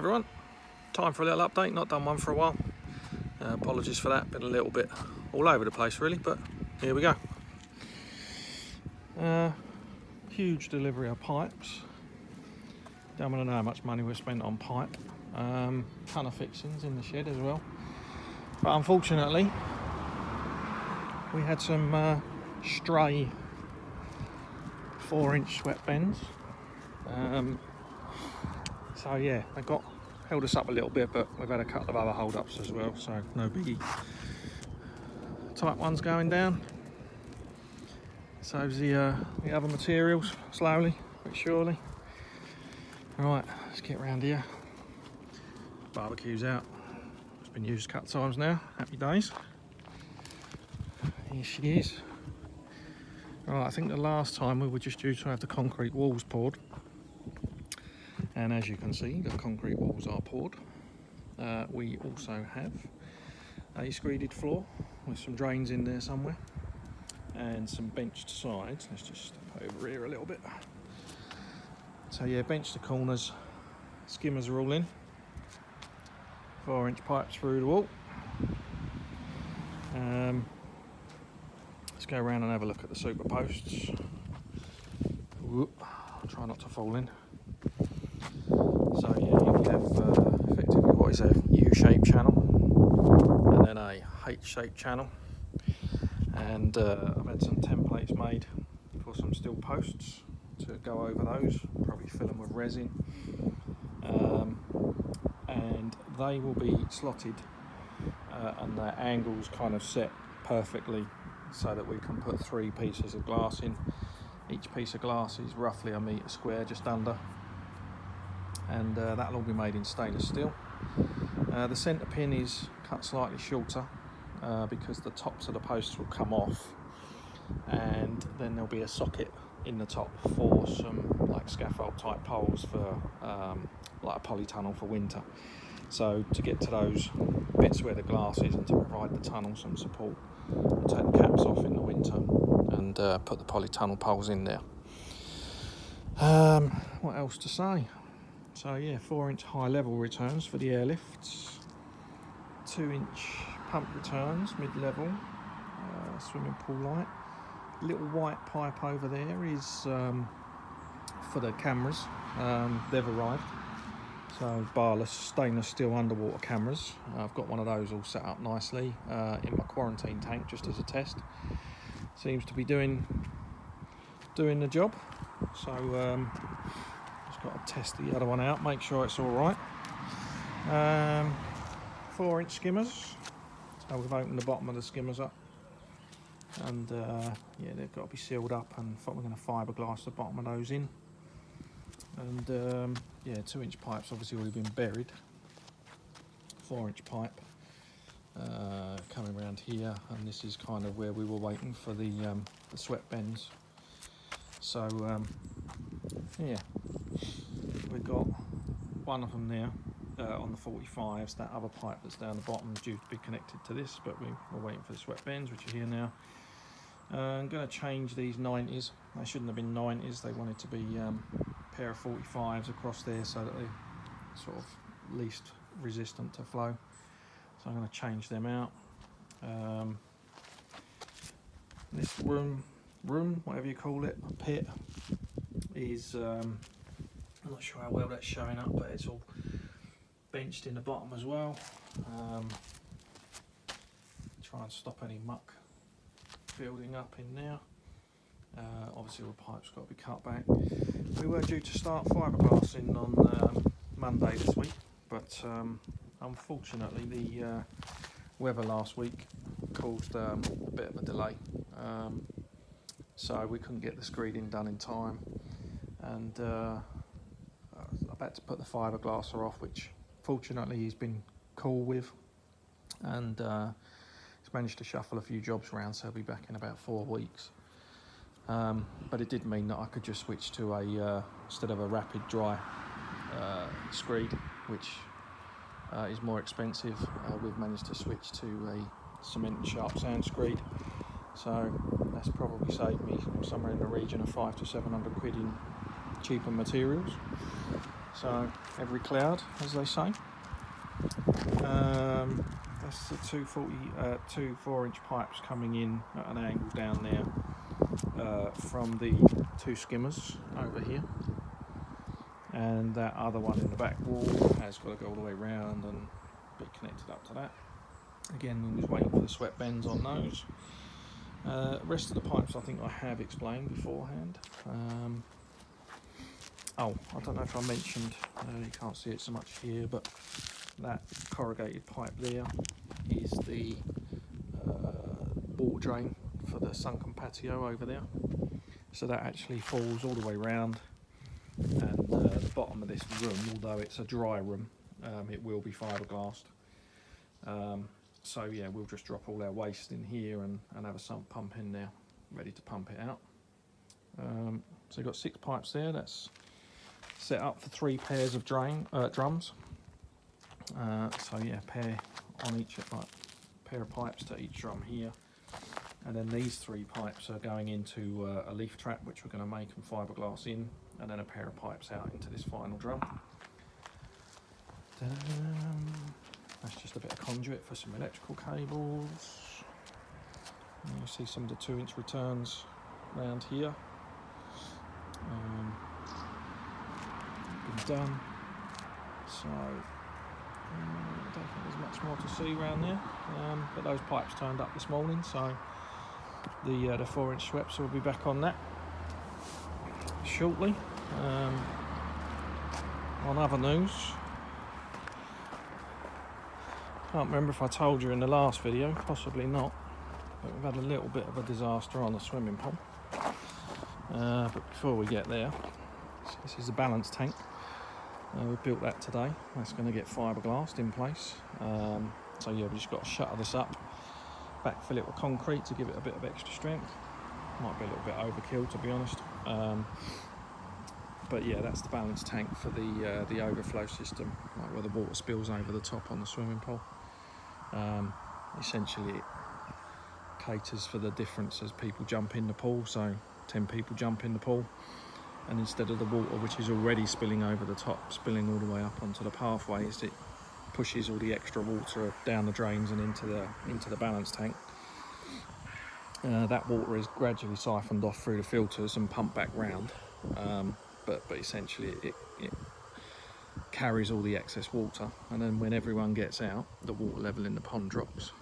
Everyone, time for a little update. Not done one for a while. Apologies for that. Been a little bit all over the place really, but here we go. Huge delivery of pipes. Don't want to know how much money we've spent on pipe. Ton of fixings in the shed as well. But unfortunately, we had some stray 4-inch swept bends. So yeah, they held us up a little bit, but we've had a couple of other hold-ups as well, so no biggie. Type 1's going down. So's the other materials, slowly but surely. Right, let's get round here. Barbecue's out. It's been used a couple of times now. Happy days. Here she is. Right, I think the last time we were just due to have the concrete walls poured. And as you can see, the concrete walls are poured. We also have a screeded floor with some drains in there somewhere and some benched sides. Let's just step over here a little bit. So yeah, bench the corners, skimmers are all in. 4-inch pipes through the wall. Let's go around and have a look at the super posts. Whoop, try not to fall in. So yeah, you have effectively what is a U-shaped channel and then a H-shaped channel, and I've had some templates made for some steel posts to go over those, probably fill them with resin, and they will be slotted and their angles kind of set perfectly so that we can put 3 pieces of glass in. Each piece of glass is roughly a metre square, just under. And that'll all be made in stainless steel. The centre pin is cut slightly shorter because the tops of the posts will come off, and then there'll be a socket in the top for some like scaffold type poles for like a polytunnel for winter. So to get to those bits where the glass is and to provide the tunnel some support, we'll take the caps off in the winter and put the polytunnel poles in there. What else to say? So yeah, 4-inch high level returns for the airlifts, 2-inch pump returns mid-level, swimming pool light. Little white pipe over there is for the cameras. They've arrived. So barless stainless steel underwater cameras. I've got one of those all set up nicely in my quarantine tank just as a test. Seems to be doing the job. So got to test the other one out, make sure it's all right. 4-inch skimmers. So we've opened the bottom of the skimmers up, and yeah, they've got to be sealed up, and we're going to fiberglass the bottom of those in. And yeah, 2-inch pipes obviously already been buried. 4-inch pipe coming around here, and this is kind of where we were waiting for the swept bends. So yeah, we've got one of them there on the 45s. That other pipe that's down the bottom is due to be connected to this, but we're waiting for the swept bends, which are here now. I'm going to change these 90s. They shouldn't have been 90s. They wanted to be a pair of 45s across there so that they're sort of least resistant to flow. So I'm going to change them out. This room, whatever you call it, a pit, is I'm not sure how well that's showing up, but it's all benched in the bottom as well. Try and stop any muck building up in there. Obviously the pipe's got to be cut back. We were due to start fiberglassing on Monday this week, but unfortunately the weather last week caused a bit of a delay. So we couldn't get the screeding done in time, and I've had to put the fiberglasser off, which fortunately he's been cool with, and he's managed to shuffle a few jobs around, so he'll be back in about 4 weeks. But it did mean that I could just switch to a instead of a rapid dry screed, which is more expensive. We've managed to switch to a cement and sharp sand screed. So that's probably saved me somewhere in the region of 500 to 700 quid in cheaper materials. So every cloud, as they say. That's the two 4-inch pipes coming in at an angle down there from the two skimmers over here, and that other one in the back wall has got to go all the way around and be connected up to that. Again, we're just waiting for the swept bends on those. Rest of the pipes I think I have explained beforehand. Oh, I don't know if I mentioned, you can't see it so much here, but that corrugated pipe there is the water drain for the sunken patio over there. So that actually falls all the way round, and the bottom of this room, although it's a dry room, it will be fiberglassed. So yeah, we'll just drop all our waste in here and have a sump pump in there, ready to pump it out. So you've got 6 pipes there. That's set up for 3 pairs of drums. So yeah, pair on each, like pair of pipes to each drum here, and then these 3 pipes are going into a leaf trap, which we're going to make and fiberglass in, and then a pair of pipes out into this final drum. That's just a bit of conduit for some electrical cables. And you see some of the 2-inch returns around here. Been done. So I don't think there's much more to see around there, but those pipes turned up this morning, so the 4-inch sweeps will be back on that shortly. On other news, can't remember if I told you in the last video, possibly not, but we've had a little bit of a disaster on the swimming pool. But before we get there, this is the balance tank. We built that today. That's going to get fiberglassed in place. So yeah, we just got to shutter this up, backfill it with concrete to give it a bit of extra strength. Might be a little bit overkill, to be honest. But yeah, that's the balance tank for the overflow system, like where the water spills over the top on the swimming pool. Essentially, it caters for the difference as people jump in the pool. So 10 people jump in the pool, and instead of the water, which is already spilling over the top, spilling all the way up onto the pathways, it pushes all the extra water down the drains and into the balance tank. That water is gradually siphoned off through the filters and pumped back round, but essentially it carries all the excess water, and then when everyone gets out, the water level in the pond drops,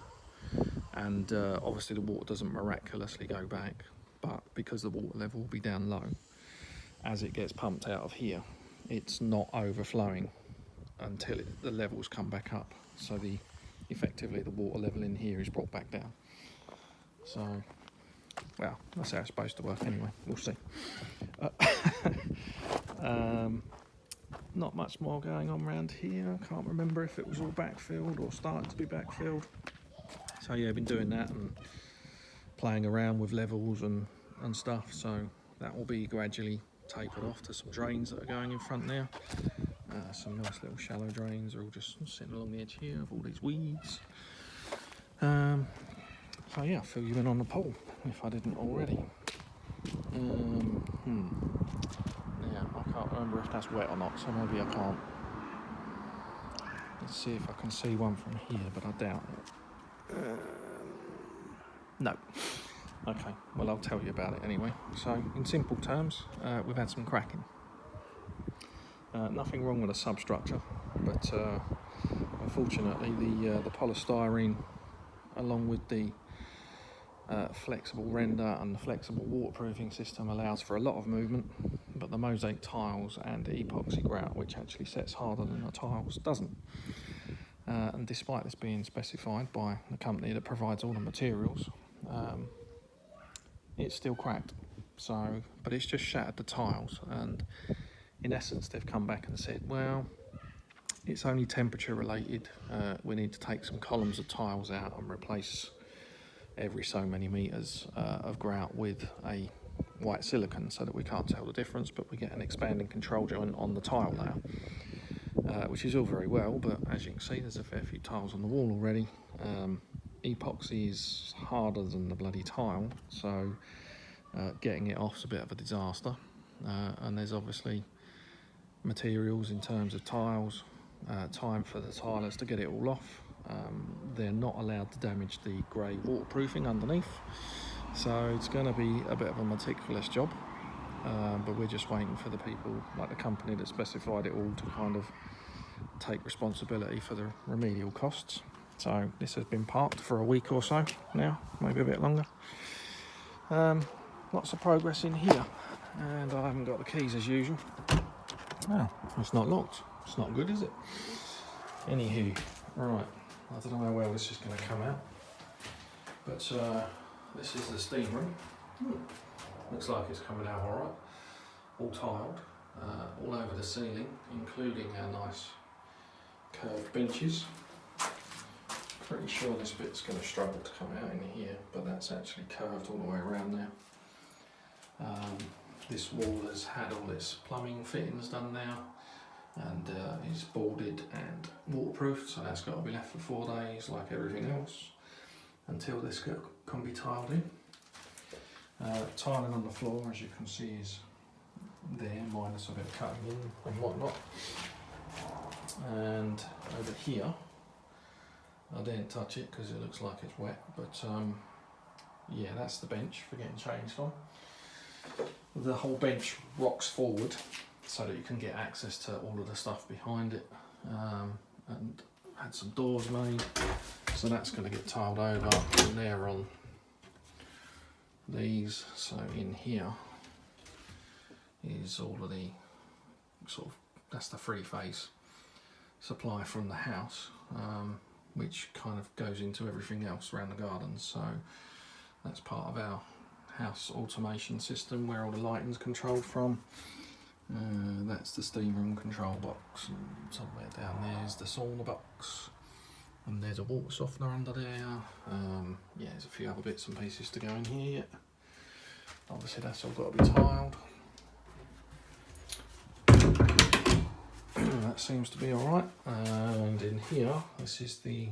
and obviously the water doesn't miraculously go back, but because the water level will be down low, as it gets pumped out of here, it's not overflowing until the levels come back up. So effectively the water level in here is brought back down. So, well, that's how it's supposed to work anyway. We'll see. Not much more going on around here. I can't remember if it was all backfilled or starting to be backfilled. So yeah, I've been doing that and playing around with levels and stuff. So that will be gradually tapered off to some drains that are going in front now. Some nice little shallow drains are all just sitting along the edge here of all these weeds. So yeah, I'll fill you in on the pool if I didn't already. Yeah, I can't remember if that's wet or not, so maybe I can't. Let's see if I can see one from here, but I doubt it. No. Okay, well I'll tell you about it anyway. So, in simple terms, we've had some cracking. Nothing wrong with the substructure, but unfortunately the polystyrene, along with the flexible render and the flexible waterproofing system, allows for a lot of movement, but the mosaic tiles and the epoxy grout, which actually sets harder than the tiles, doesn't. And despite this being specified by the company that provides all the materials, it's still cracked. So, but it's just shattered the tiles, and in essence they've come back and said, well, it's only temperature related. We need to take some columns of tiles out and replace every so many meters of grout with a white silicone, so that we can't tell the difference, but we get an expanding control joint on the tile layer, which is all very well, but as you can see, there's a fair few tiles on the wall already. Epoxy is harder than the bloody tile, so getting it off is a bit of a disaster, and there's obviously materials in terms of tiles, time for the tilers to get it all off. They're not allowed to damage the grey waterproofing underneath, so it's going to be a bit of a meticulous job, but we're just waiting for the people, like the company that specified it all, to kind of take responsibility for the remedial costs. So this has been parked for a week or so now, maybe a bit longer. Lots of progress in here, and I haven't got the keys as usual. Well, it's not locked. It's not good, is it? Anywho, right, I don't know how well this is going to come out, but this is the steam room. Looks like it's coming out alright. All tiled, all over the ceiling, including our nice curved benches. Pretty sure this bit's going to struggle to come out in here, but that's actually curved all the way around now. This wall has had all its plumbing fittings done now, and is boarded and waterproofed, so that's got to be left for 4 days like everything else until this can be tiled in. Tiling on the floor, as you can see, is there, minus a bit of cutting in and whatnot. And over here, I didn't touch it because it looks like it's wet, but yeah, that's the bench for getting changed on. The whole bench rocks forward so that you can get access to all of the stuff behind it, and had some doors made, so that's going to get tiled over, and they're on these. So in here is all of the sort of, that's the three-phase supply from the house, which kind of goes into everything else around the garden. So that's part of our house automation system where all the lighting's controlled from. That's the steam room control box, and somewhere down there is the sauna box, and there's a water softener under there. Yeah, there's a few other bits and pieces to go in here yet. Obviously that's all got to be tiled. That seems to be alright. And in here, this is the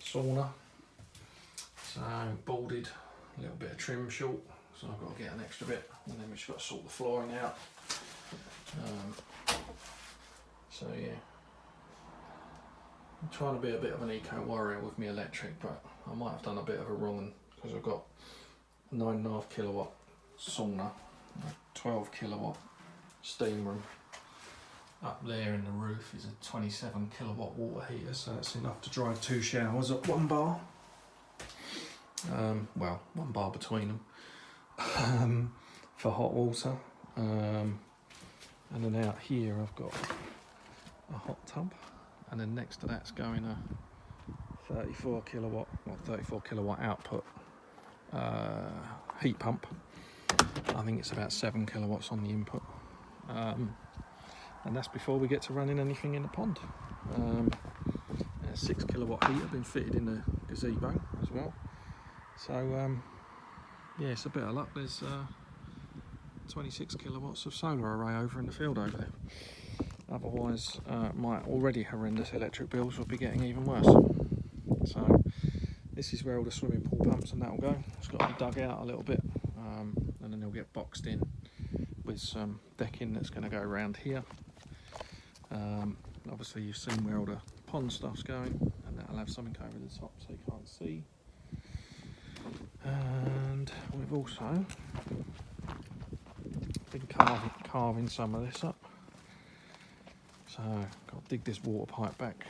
sauna. So boarded, a little bit of trim short, so I've got to get an extra bit, and then we've just got to sort the flooring out. So yeah, I'm trying to be a bit of an eco warrior with my electric, but I might have done a bit of a wrong one, because I've got a 9.5 kilowatt sauna, a 12 kilowatt steam room. Up there in the roof is a 27 kilowatt water heater, so that's enough to drive 2 showers at 1 bar. Well, 1 bar between them for hot water. And then out here I've got a hot tub, and then next to that's going a 34 kilowatt output heat pump. I think it's about 7 kilowatts on the input. And that's before we get to running anything in the pond. A 6 kilowatt heater been fitted in the gazebo as well. So yeah, it's a bit of luck. There's 26 kilowatts of solar array over in the field over there. Otherwise, my already horrendous electric bills will be getting even worse. So this is where all the swimming pool pumps and that will go. It's got to be dug out a little bit, and then they'll get boxed in with some decking that's going to go around here. Obviously you've seen where all the pond stuff's going, and that'll have something over the top so you can't see. And we've also been carving some of this up. So got to dig this water pipe back.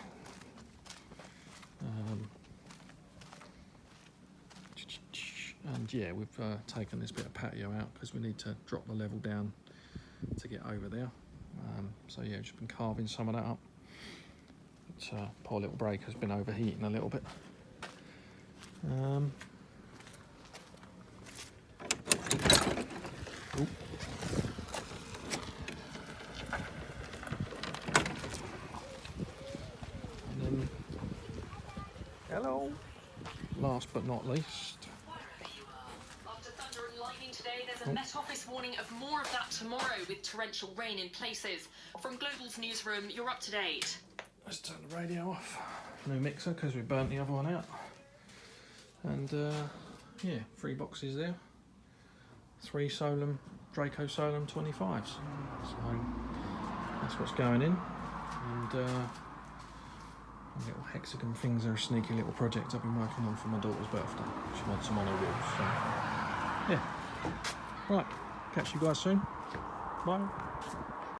And yeah, we've taken this bit of patio out because we need to drop the level down to get over there. So yeah, just been carving some of that up. But, poor little breaker's been overheating a little bit. And then, hello. Last but not least. After thunder and lightning today, there's a Met Office warning of more of that tomorrow with torrential rain in places. From Global's newsroom, you're up to date. Let's turn the radio off. No mixer because we burnt the other one out. And yeah, 3 boxes there. 3 Solum, Draco Solum 25s. So that's what's going in. And little hexagon things are a sneaky little project I've been working on for my daughter's birthday. She wants them on her walls. So yeah. Right, catch you guys soon. Bye.